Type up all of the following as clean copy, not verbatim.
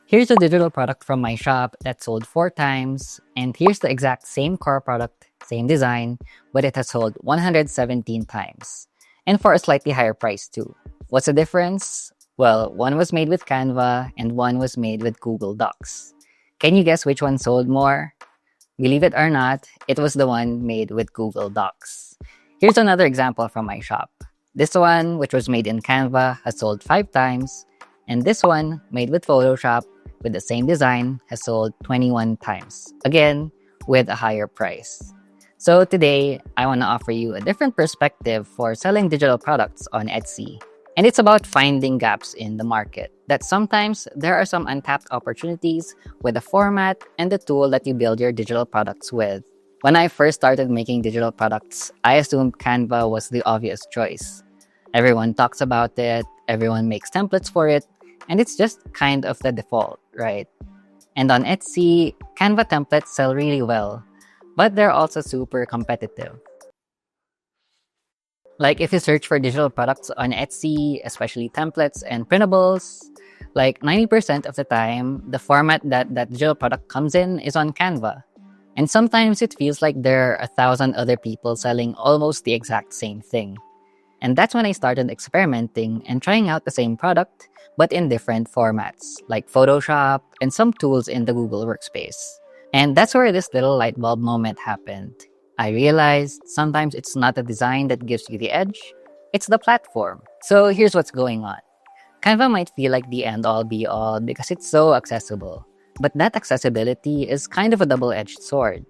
Here's a digital product from my shop that sold 4 times, and here's the exact same core product, same design, but it has sold 117 times. And for a slightly higher price too. What's the difference? Well, one was made with Canva and one was made with Google Docs. Can you guess which one sold more? Believe it or not, it was the one made with Google Docs. Here's another example from my shop. This one, which was made in Canva, has sold 5 times, and this one, made with Photoshop, with the same design, has sold 21 times. Again, with a higher price. So today, I want to offer you a different perspective for selling digital products on Etsy. And it's about finding gaps in the market. That sometimes there are some untapped opportunities with the format and the tool that you build your digital products with. When I first started making digital products, I assumed Canva was the obvious choice. Everyone talks about it, everyone makes templates for it, and it's just kind of the default, right? And on Etsy, Canva templates sell really well, but they're also super competitive. Like if you search for digital products on Etsy, especially templates and printables, like 90% of the time, the format that digital product comes in is on Canva. And sometimes it feels like there are 1,000 other people selling almost the exact same thing. And that's when I started experimenting and trying out the same product, but in different formats, like Photoshop and some tools in the Google Workspace. And that's where this little light bulb moment happened. I realized sometimes it's not the design that gives you the edge, it's the platform. So here's what's going on. Canva might feel like the end-all be-all because it's so accessible. But that accessibility is kind of a double-edged sword.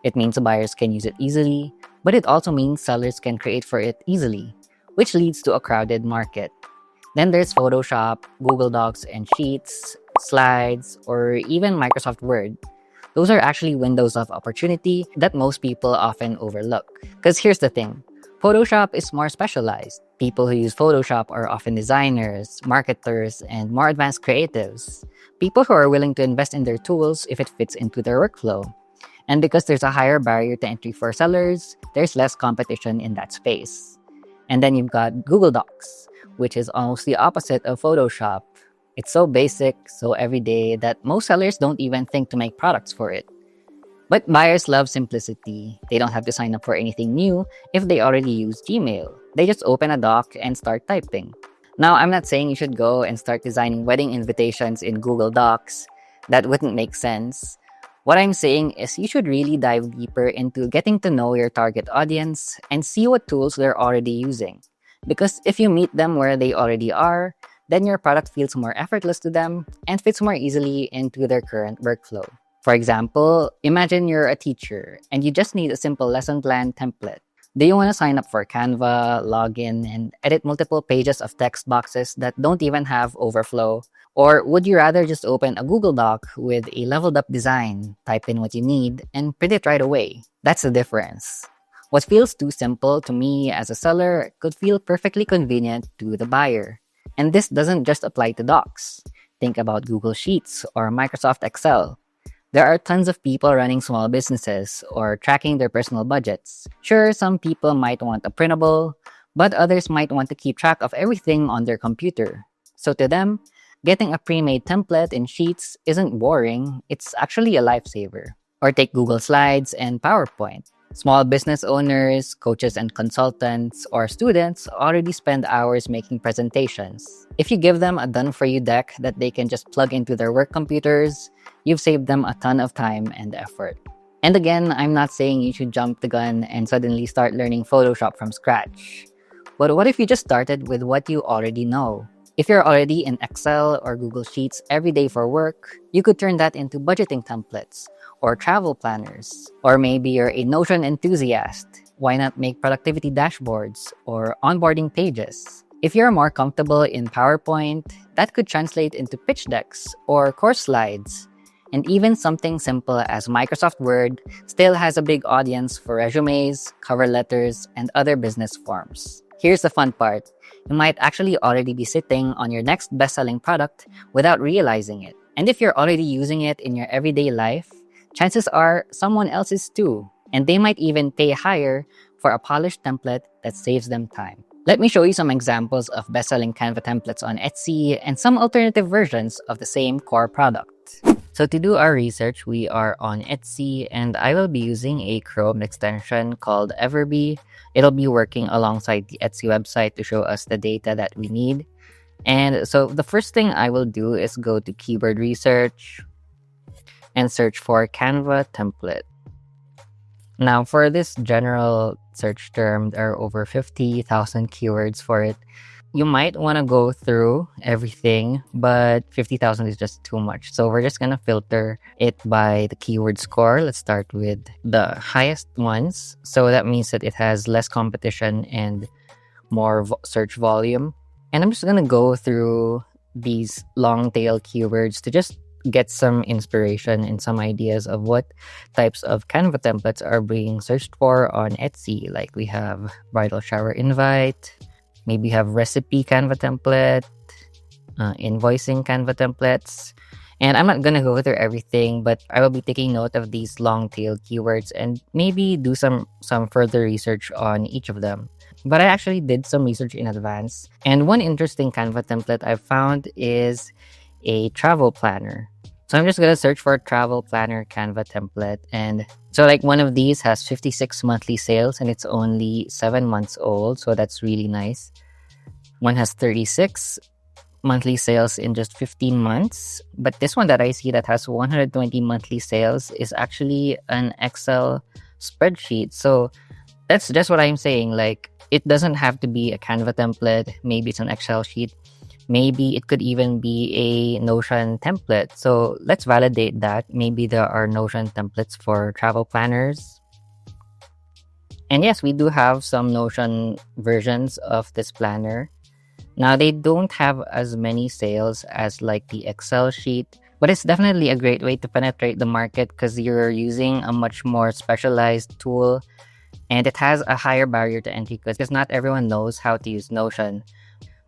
It means buyers can use it easily, but it also means sellers can create for it easily, which leads to a crowded market. Then there's Photoshop, Google Docs and Sheets, Slides, or even Microsoft Word. Those are actually windows of opportunity that most people often overlook. Because here's the thing, Photoshop is more specialized. People who use Photoshop are often designers, marketers, and more advanced creatives. People who are willing to invest in their tools if it fits into their workflow. And because there's a higher barrier to entry for sellers, there's less competition in that space. And then you've got Google Docs, which is almost the opposite of Photoshop. It's so basic, so everyday that most sellers don't even think to make products for it. But buyers love simplicity. They don't have to sign up for anything new if they already use Gmail. They just open a doc and start typing. Now, I'm not saying you should go and start designing wedding invitations in Google Docs. That wouldn't make sense. What I'm saying is you should really dive deeper into getting to know your target audience and see what tools they're already using. Because if you meet them where they already are, then your product feels more effortless to them and fits more easily into their current workflow. For example, imagine you're a teacher and you just need a simple lesson plan template. Do you want to sign up for Canva, log in, and edit multiple pages of text boxes that don't even have overflow? Or would you rather just open a Google Doc with a leveled up design, type in what you need, and print it right away? That's the difference. What feels too simple to me as a seller could feel perfectly convenient to the buyer. And this doesn't just apply to docs. Think about Google Sheets or Microsoft Excel. There are tons of people running small businesses or tracking their personal budgets. Sure, some people might want a printable, but others might want to keep track of everything on their computer. So to them, getting a pre-made template in Sheets isn't boring, it's actually a lifesaver. Or take Google Slides and PowerPoint. Small business owners, coaches and consultants, or students already spend hours making presentations. If you give them a done-for-you deck that they can just plug into their work computers, you've saved them a ton of time and effort. And again, I'm not saying you should jump the gun and suddenly start learning Photoshop from scratch. But what if you just started with what you already know? If you're already in Excel or Google Sheets every day for work, you could turn that into budgeting templates or travel planners. Or maybe you're a Notion enthusiast. Why not make productivity dashboards or onboarding pages? If you're more comfortable in PowerPoint, that could translate into pitch decks or course slides. And even something simple as Microsoft Word still has a big audience for resumes, cover letters, and other business forms. Here's the fun part. You might actually already be sitting on your next best-selling product without realizing it. And if you're already using it in your everyday life, chances are someone else is too. And they might even pay higher for a polished template that saves them time. Let me show you some examples of best-selling Canva templates on Etsy and some alternative versions of the same core product. So to do our research, we are on Etsy and I will be using a Chrome extension called Everbee. It'll be working alongside the Etsy website to show us the data that we need. And so the first thing I will do is go to keyword research and search for Canva template. Now for this general search term, there are over 50,000 keywords for it. You might want to go through everything, but 50,000 is just too much. So we're just going to filter it by the keyword score. Let's start with the highest ones. So that means that it has less competition and more search volume. And I'm just going to go through these long tail keywords to just get some inspiration and some ideas of what types of Canva templates are being searched for on Etsy. Like we have bridal shower invite, maybe have recipe Canva template, invoicing Canva templates. And I'm not going to go through everything, but I will be taking note of these long tail keywords and maybe do some further research on each of them. But I actually did some research in advance. And one interesting Canva template I found is a travel planner. So I'm just going to search for travel planner Canva template. And so like one of these has 56 monthly sales and it's only 7 months old. So that's really nice. One has 36 monthly sales in just 15 months. But this one that I see that has 120 monthly sales is actually an Excel spreadsheet. So that's just what I'm saying. Like it doesn't have to be a Canva template. Maybe it's an Excel sheet. Maybe it could even be a Notion template. So let's validate that. Maybe there are Notion templates for travel planners. And yes, we do have some Notion versions of this planner. Now, they don't have as many sales as like the Excel sheet, but it's definitely a great way to penetrate the market because you're using a much more specialized tool and it has a higher barrier to entry because not everyone knows how to use Notion.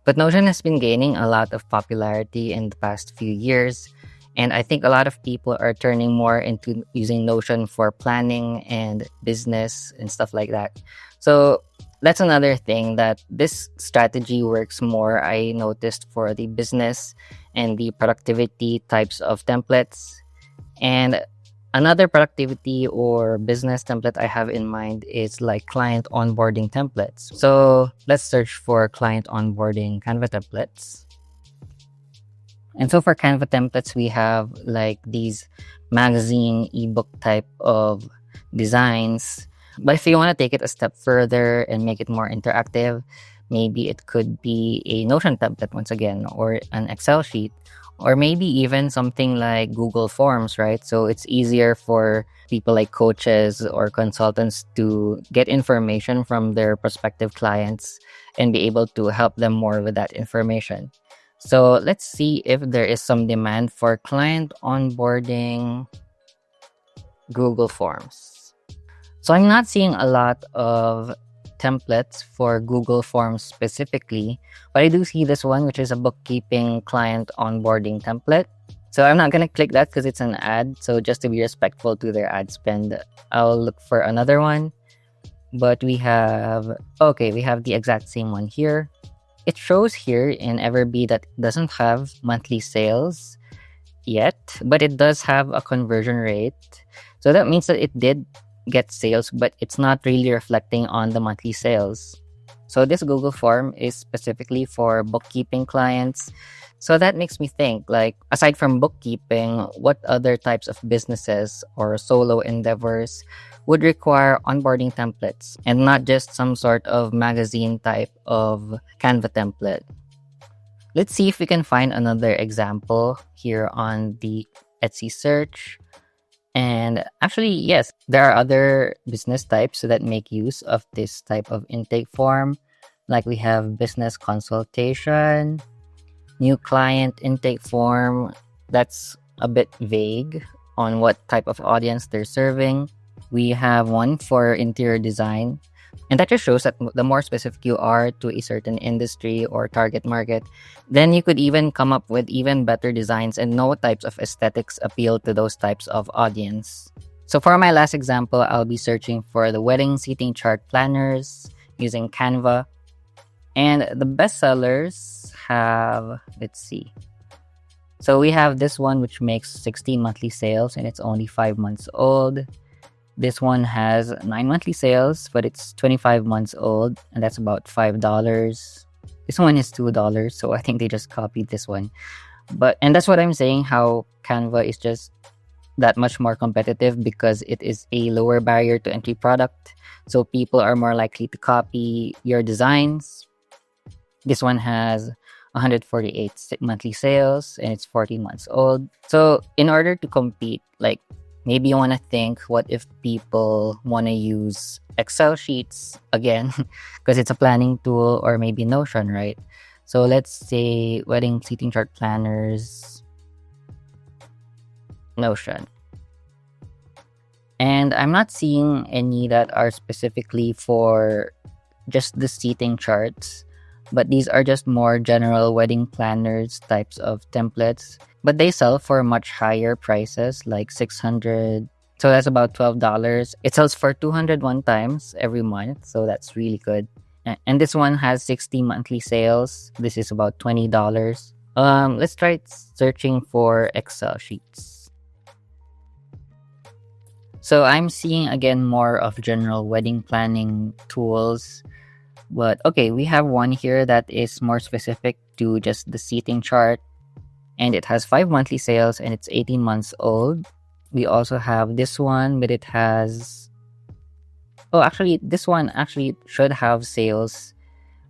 But Notion has been gaining a lot of popularity in the past few years, and I think a lot of people are turning more into using Notion for planning and business and stuff like that. So that's another thing that this strategy works more, I noticed, for the business and the productivity types of templates. And another productivity or business template I have in mind is like client onboarding templates. So let's search for client onboarding Canva templates. And so for Canva templates, we have like these magazine ebook type of designs. But if you want to take it a step further and make it more interactive, maybe it could be a Notion template once again, or an Excel sheet, or maybe even something like Google Forms, right? So it's easier for people like coaches or consultants to get information from their prospective clients and be able to help them more with that information. So let's see if there is some demand for client onboarding Google Forms. So I'm not seeing a lot of templates for Google Forms specifically, but I do see this one, which is a bookkeeping client onboarding template. So I'm not going to click that because it's an ad. So just to be respectful to their ad spend, I'll look for another one. But we have the exact same one here. It shows here in Everbee that it doesn't have monthly sales yet, but it does have a conversion rate. So that means that it did get sales, but it's not really reflecting on the monthly sales. So this Google form is specifically for bookkeeping clients. So that makes me think, like, aside from bookkeeping, what other types of businesses or solo endeavors would require onboarding templates and not just some sort of magazine type of Canva template? Let's see if we can find another example here on the Etsy search. And actually, yes, there are other business types that make use of this type of intake form. Like we have business consultation, new client intake form. That's a bit vague on what type of audience they're serving. We have one for interior design. And that just shows that the more specific you are to a certain industry or target market, then you could even come up with even better designs and know what types of aesthetics appeal to those types of audience. So for my last example, I'll be searching for the wedding seating chart planners using Canva. And the best sellers have, let's see. So we have this one, which makes 60 monthly sales and it's only 5 months old. This one has 9 monthly sales, but it's 25 months old, and that's about $5. This one is $2, so I think they just copied this one. And that's what I'm saying, how Canva is just that much more competitive because it is a lower barrier to entry product. So people are more likely to copy your designs. This one has 148 monthly sales and it's 14 months old. So in order to compete, like maybe you want to think, what if people want to use Excel sheets again because it's a planning tool, or maybe Notion, right? So let's say wedding seating chart planners, Notion. And I'm not seeing any that are specifically for just the seating charts, but these are just more general wedding planners types of templates. But they sell for much higher prices, like $600. So that's about $12. It sells for 201 times every month, so that's really good. And this one has 60 monthly sales. This is about $20. Let's try searching for Excel sheets. So I'm seeing again more of general wedding planning tools. But okay, we have one here that is more specific to just the seating chart. And it has 5 monthly sales and it's 18 months old. We also have this one, but it has... Oh, actually, this one actually should have sales,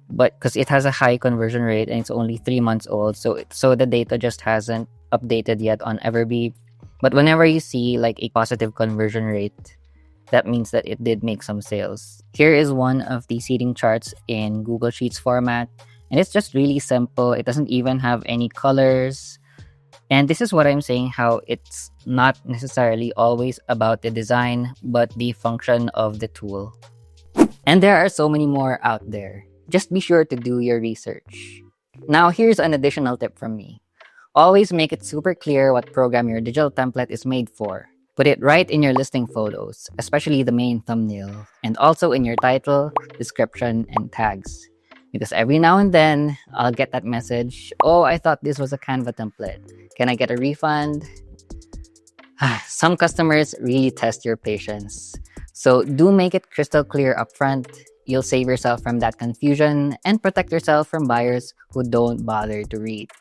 but because it has a high conversion rate and it's only 3 months old. So the data just hasn't updated yet on Everbee. But whenever you see like a positive conversion rate, that means that it did make some sales. Here is one of the seating charts in Google Sheets format. And it's just really simple. It doesn't even have any colors. And this is what I'm saying, how it's not necessarily always about the design, but the function of the tool. And there are so many more out there. Just be sure to do your research. Now, here's an additional tip from me. Always make it super clear what program your digital template is made for. Put it right in your listing photos, especially the main thumbnail, and also in your title, description, and tags. Because every now and then, I'll get that message, "Oh, I thought this was a Canva template. Can I get a refund?" Some customers really test your patience. So do make it crystal clear upfront. You'll save yourself from that confusion and protect yourself from buyers who don't bother to read.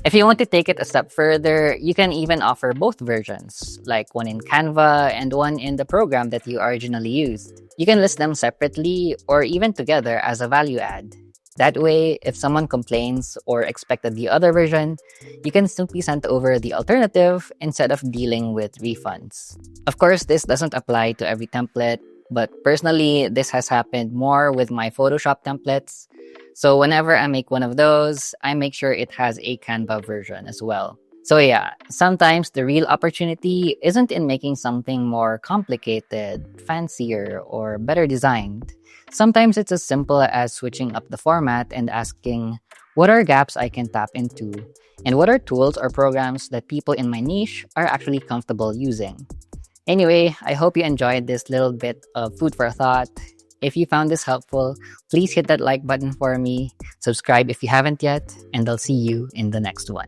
If you want to take it a step further, you can even offer both versions, like one in Canva and one in the program that you originally used. You can list them separately or even together as a value add. That way, if someone complains or expected the other version, you can simply send over the alternative instead of dealing with refunds. Of course, this doesn't apply to every template, but personally, this has happened more with my Photoshop templates. So whenever I make one of those, I make sure it has a Canva version as well. So yeah, sometimes the real opportunity isn't in making something more complicated, fancier, or better designed. Sometimes it's as simple as switching up the format and asking, what are gaps I can tap into? And what are tools or programs that people in my niche are actually comfortable using? Anyway, I hope you enjoyed this little bit of food for thought. If you found this helpful, please hit that like button for me, subscribe if you haven't yet, and I'll see you in the next one.